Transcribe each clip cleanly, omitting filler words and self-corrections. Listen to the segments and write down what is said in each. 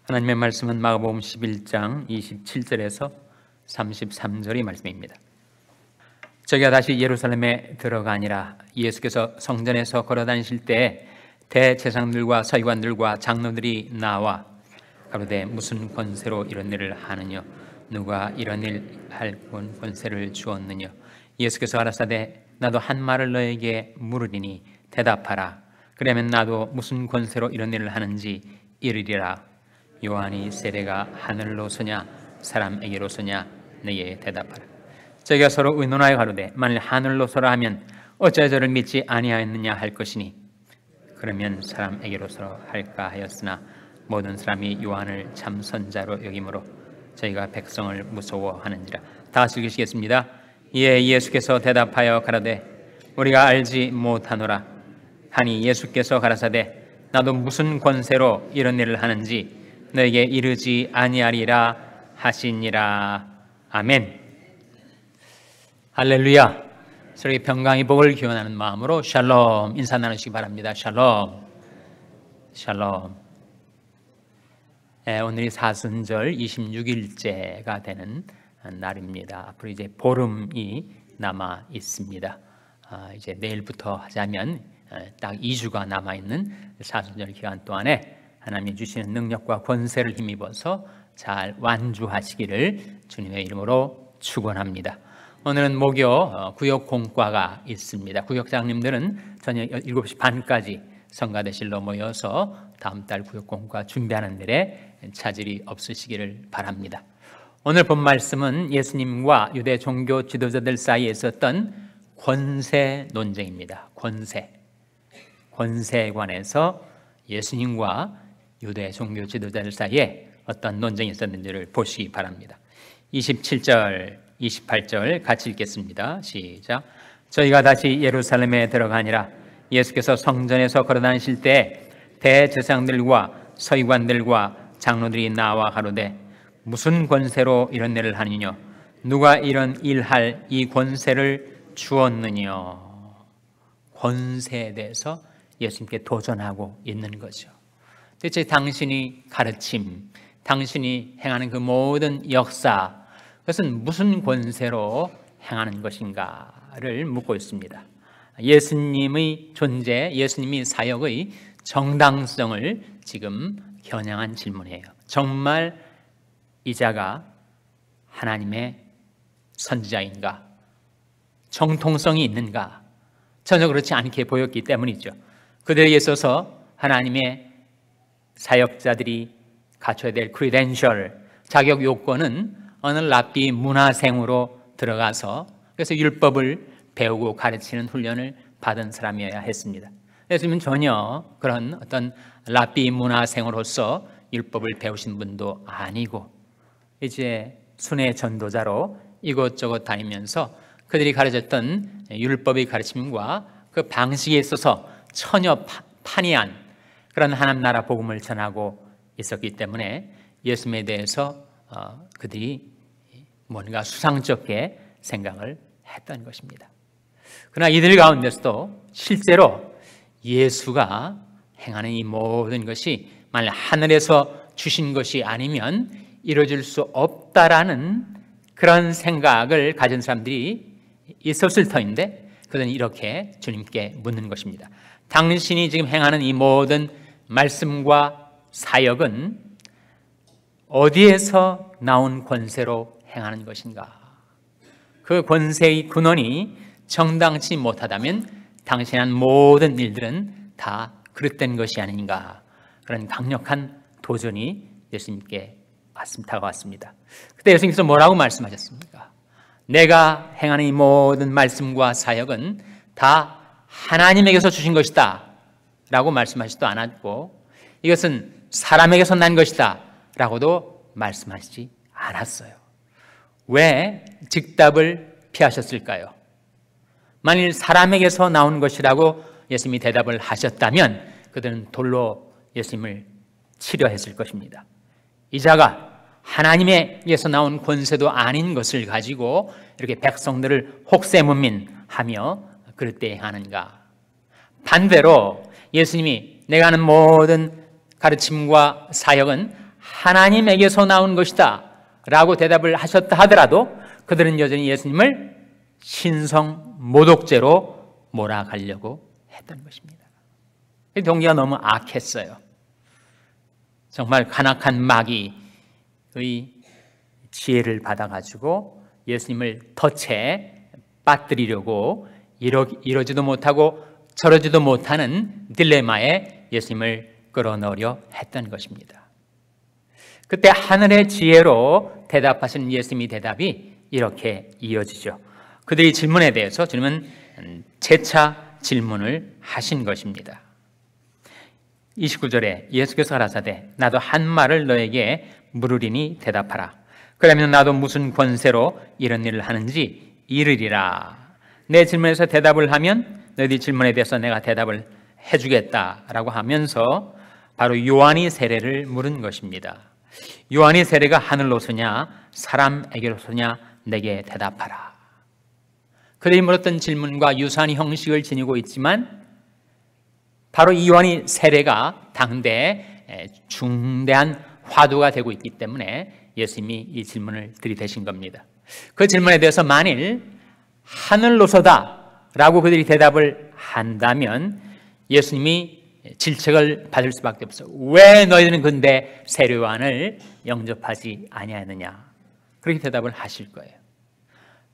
하나님의 말씀은 마가복음 11장 27절에서 33절의 말씀입니다. 저희가 다시 예루살렘에 들어가니라. 예수께서 성전에서 걸어다니실 때 대제사장들과 서기관들과 장로들이 나와 가로되 무슨 권세로 이런 일을 하느냐? 누가 이런 일 할 권세를 주었느냐? 예수께서 가라사대 나도 한 말을 너에게 물으리니 대답하라. 그러면 나도 무슨 권세로 이런 일을 하는지 이르리라. 요한이 세례가 하늘로 서냐 사람에게로 서냐 너희에 대답하라. 저희가 서로 의논하여 가로되 만일 하늘로 서라 하면 어찌하여 저를 믿지 아니하였느냐 할 것이니 그러면 사람에게로 서라 할까 하였으나 모든 사람이 요한을 참 선자로 여기므로 저희가 백성을 무서워하는지라. 다 같이 읽으시겠습니다. 이에 예수께서 대답하여 가라되 우리가 알지 못하노라 하니 예수께서 가라사대 나도 무슨 권세로 이런 일을 하는지 너에게 이르지 아니하리라 하시니라. 아멘. 할렐루야. 서로에게 평강의 복을 기원하는 마음으로 샬롬 인사 나누시기 바랍니다. 샬롬. 샬롬. 오늘이 사순절 26일째가 되는 날입니다. 앞으로 이제 보름이 남아 있습니다. 이제 내일부터 하자면 딱 2주가 남아 있는 사순절 기간 동안에 하나님이 주시는 능력과 권세를 힘입어서 잘 완주하시기를 주님의 이름으로 축원합니다. 오늘은 목요 구역 공과가 있습니다. 구역장님들은 저녁 7시 반까지 성가대실로 모여서 다음 달 구역 공과 준비하는 일에 차질이 없으시기를 바랍니다. 오늘 본 말씀은 예수님과 유대 종교 지도자들 사이에 있었던 권세 논쟁입니다. 권세에 관해서 예수님과 유대 종교 지도자들 사이에 어떤 논쟁이 있었는지를 보시기 바랍니다. 27절, 28절 같이 읽겠습니다. 시작. 저희가 다시 예루살렘에 들어가니라. 예수께서 성전에서 걸어다니실 때 대제사장들과 서기관들과 장로들이 나와 가로되 무슨 권세로 이런 일을 하느냐? 누가 이런 일할 이 권세를 주었느냐? 권세에 대해서 예수님께 도전하고 있는 거죠. 대체 당신이 가르침, 당신이 행하는 그 모든 역사, 그것은 무슨 권세로 행하는 것인가를 묻고 있습니다. 예수님의 존재, 예수님의 사역의 정당성을 지금 겨냥한 질문이에요. 정말 이자가 하나님의 선지자인가? 정통성이 있는가? 전혀 그렇지 않게 보였기 때문이죠. 그들에게 있어서 하나님의 사역자들이 갖춰야 될 크리덴셜, 자격 요건은 어느 랍비 문화생으로 들어가서 그래서 율법을 배우고 가르치는 훈련을 받은 사람이어야 했습니다. 예수님은 전혀 그런 어떤 랍비 문화생으로서 율법을 배우신 분도 아니고 이제 순회 전도자로 이곳저곳 다니면서 그들이 가르쳤던 율법의 가르침과 그 방식에 있어서 전혀 판이한 그런 하나님 나라 복음을 전하고 있었기 때문에 예수님에 대해서 그들이 뭔가 수상쩍게 생각을 했던 것입니다. 그러나 이들 가운데서도 실제로 예수가 행하는 이 모든 것이 만약 하늘에서 주신 것이 아니면 이루어질 수 없다라는 그런 생각을 가진 사람들이 있었을 터인데 그들은 이렇게 주님께 묻는 것입니다. 당신이 지금 행하는 이 모든 말씀과 사역은 어디에서 나온 권세로 행하는 것인가? 그 권세의 근원이 정당치 못하다면 당신이 한 모든 일들은 다 그릇된 것이 아닌가? 그런 강력한 도전이 예수님께 다가왔습니다. 그때 예수님께서 뭐라고 말씀하셨습니까? 내가 행하는 이 모든 말씀과 사역은 다 하나님에게서 주신 것이다 라고 말씀하시지도 않았고 이것은 사람에게서 난 것이다 라고도 말씀하시지 않았어요. 왜 즉답을 피하셨을까요? 만일 사람에게서 나온 것이라고 예수님이 대답을 하셨다면 그들은 돌로 예수님을 치려했을 것입니다. 이자가 하나님에게서 나온 권세도 아닌 것을 가지고 이렇게 백성들을 혹세무민하며 그릇되이 하는가? 반대로 예수님이 내가 하는 모든 가르침과 사역은 하나님에게서 나온 것이다 라고 대답을 하셨다 하더라도 그들은 여전히 예수님을 신성 모독죄로 몰아가려고 했던 것입니다. 이 동기가 너무 악했어요. 정말 간악한 마귀의 지혜를 받아가지고 예수님을 덫에 빠뜨리려고 이러지도 못하고 저러지도 못하는 딜레마에 예수님을 끌어넣으려 했던 것입니다. 그때 하늘의 지혜로 대답하신 예수님의 대답이 이렇게 이어지죠. 그들의 질문에 대해서 주님은 재차 질문을 하신 것입니다. 29절에 예수께서 가라사대 나도 한 말을 너에게 물으리니 대답하라. 그러면 나도 무슨 권세로 이런 일을 하는지 이르리라. 내 질문에서 대답을 하면 너희 질문에 대해서 내가 대답을 해주겠다라고 하면서 바로 요한의 세례를 물은 것입니다. 요한의 세례가 하늘로서냐 사람에게로서냐 내게 대답하라. 그들이 물었던 질문과 유사한 형식을 지니고 있지만 바로 이 요한의 세례가 당대에 중대한 화두가 되고 있기 때문에 예수님이 이 질문을 들이대신 겁니다. 그 질문에 대해서 만일 하늘로서다 라고 그들이 대답을 한다면 예수님이 질책을 받을 수밖에 없어. 왜 너희들은 근데 세례 요한을 영접하지 아니하느냐? 그렇게 대답을 하실 거예요.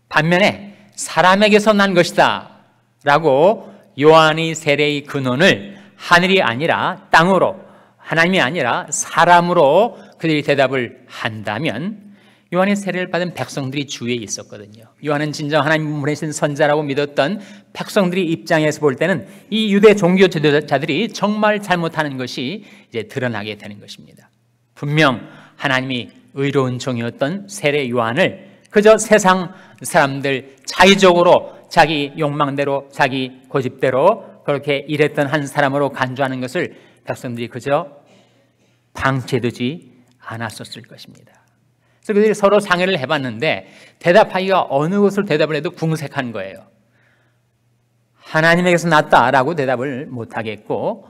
반면에 사람에게서 난 것이다 라고 요한의 세례의 근원을 하늘이 아니라 땅으로, 하나님이 아니라 사람으로 그들이 대답을 한다면 요한의 세례를 받은 백성들이 주위에 있었거든요. 요한은 진정 하나님 보내신 선자라고 믿었던 백성들이 입장에서 볼 때는 이 유대 종교 지도자들이 정말 잘못하는 것이 이제 드러나게 되는 것입니다. 분명 하나님이 의로운 종이었던 세례 요한을 그저 세상 사람들 자의적으로 자기 욕망대로 자기 고집대로 그렇게 일했던 한 사람으로 간주하는 것을 백성들이 그저 방치해두지 않았었을 것입니다. 그래서 그들이 서로 상의를 해봤는데 대답하기가 어느 것을 대답을 해도 궁색한 거예요. 하나님에게서 났다라고 대답을 못하겠고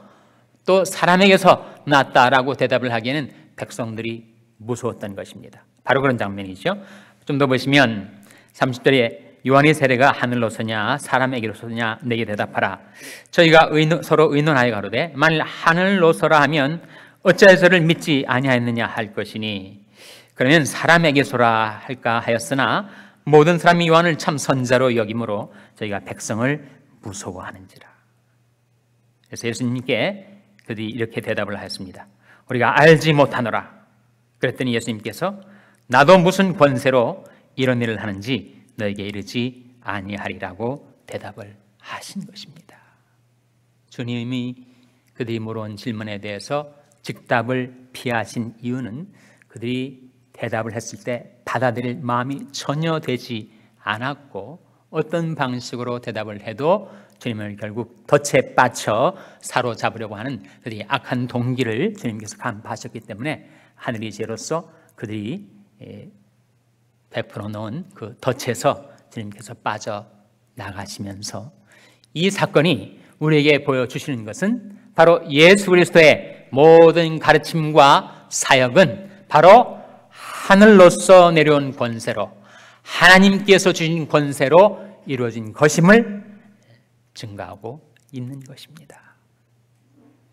또 사람에게서 났다라고 대답을 하기에는 백성들이 무서웠던 것입니다. 바로 그런 장면이죠. 좀 더 보시면 30절에 요한의 세례가 하늘로서냐 사람에게로서냐 내게 대답하라. 저희가 서로 의논하여 가로되 만일 하늘로서라 하면 어찌하여 저를 믿지 아니하였느냐 할 것이니 그러면 사람에게서라 할까 하였으나 모든 사람이 요한을 참 선자로 여김으로 저희가 백성을 무서워하는지라. 그래서 예수님께 그들이 이렇게 대답을 하였습니다. 우리가 알지 못하노라. 그랬더니 예수님께서 나도 무슨 권세로 이런 일을 하는지 너에게 이르지 아니하리라고 대답을 하신 것입니다. 주님이 그들이 물어온 질문에 대해서 즉답을 피하신 이유는 그들이 대답을 했을 때 받아들일 마음이 전혀 되지 않았고 어떤 방식으로 대답을 해도 주님을 결국 덫에 빠쳐 사로잡으려고 하는 그들이 악한 동기를 주님께서 간파하셨기 때문에 하늘의 지혜로서 그들이 베풀어 놓은 그 덫에서 주님께서 빠져나가시면서 이 사건이 우리에게 보여주시는 것은 바로 예수 그리스도의 모든 가르침과 사역은 바로 하늘로서 내려온 권세로 하나님께서 주신 권세로 이루어진 것임을 증가하고 있는 것입니다.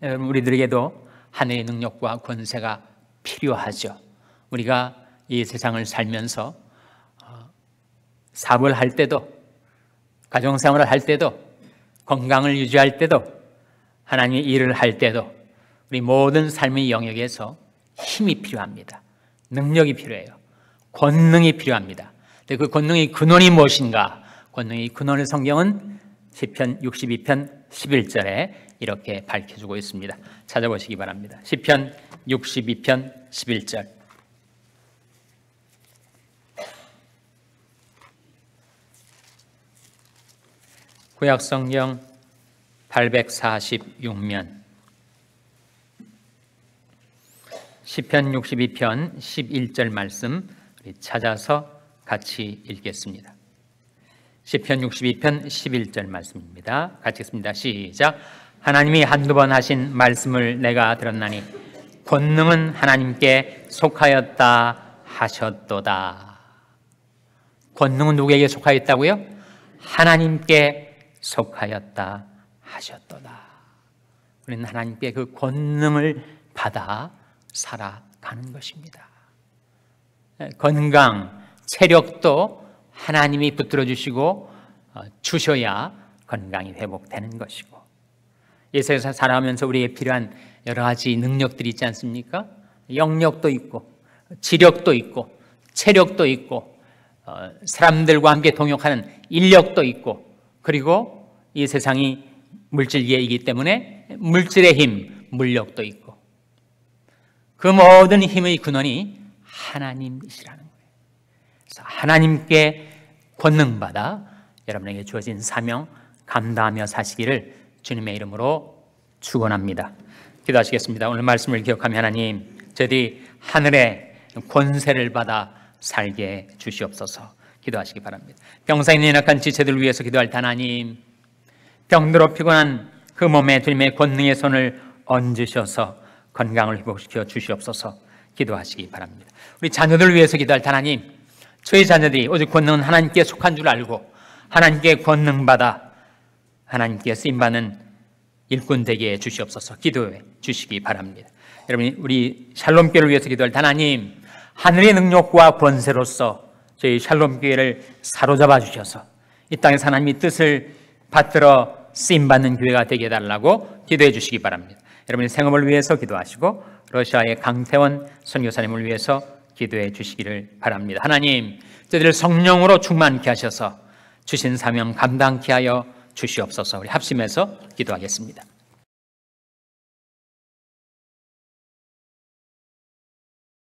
여러분, 우리들에게도 하늘의 능력과 권세가 필요하죠. 우리가 이 세상을 살면서 사업을 할 때도 가정생활을 할 때도 건강을 유지할 때도 하나님의 일을 할 때도 우리 모든 삶의 영역에서 힘이 필요합니다. 능력이 필요해요. 권능이 필요합니다. 근데 그 권능의 근원이 무엇인가? 권능의 근원을 성경은 시편 62편 11절에 이렇게 밝혀주고 있습니다. 찾아보시기 바랍니다. 시편 62편 11절. 구약성경 846면 시편 62편 11절 말씀 찾아서 같이 읽겠습니다. 시편 62편 11절 말씀입니다. 같이 읽습니다. 시작. 하나님이 한두 번 하신 말씀을 내가 들었나니 권능은 하나님께 속하였다 하셨도다. 권능은 누구에게 속하였다고요? 하나님께 속하였다 하셨도다. 우리는 하나님께 그 권능을 받아 살아가는 것입니다. 건강, 체력도 하나님이 붙들어 주시고 주셔야 건강이 회복되는 것이고, 이 세상에서 살아가면서 우리에게 필요한 여러 가지 능력들이 있지 않습니까? 영력도 있고 지력도 있고 체력도 있고 사람들과 함께 동역하는 인력도 있고, 그리고 이 세상이 물질계이기 때문에 물질의 힘, 물력도 있고, 그 모든 힘의 근원이 하나님이시라는 거예요. 그래서 하나님께 권능받아 여러분에게 주어진 사명 감당하며 사시기를 주님의 이름으로 축원합니다. 기도하시겠습니다. 오늘 말씀을 기억하며 하나님, 저희들이 하늘의 권세를 받아 살게 주시옵소서. 기도하시기 바랍니다. 병상에 있는 연약한 지체들을 위해서 기도할 때 하나님, 병들어 피곤한 그 몸에 주님의 권능의 손을 얹으셔서 건강을 회복시켜 주시옵소서. 기도하시기 바랍니다. 우리 자녀들을 위해서 기도할 때 하나님, 저희 자녀들이 오직 권능은 하나님께 속한 줄 알고 하나님께 권능받아 하나님께 쓰임받는 일꾼 되게 해 주시옵소서. 기도해 주시기 바랍니다. 여러분, 우리 샬롬교회를 위해서 기도할 때 하나님, 하늘의 능력과 권세로서 저희 샬롬교회를 사로잡아 주셔서 이 땅에서 하나님의 뜻을 받들어 쓰임받는 교회가 되게 해달라고 기도해 주시기 바랍니다. 여러분의 생업을 위해서 기도하시고 러시아의 강태원 선교사님을 위해서 기도해 주시기를 바랍니다. 하나님, 저희들을 성령으로 충만케 하셔서 주신 사명 감당케 하여 주시옵소서. 우리 합심해서 기도하겠습니다.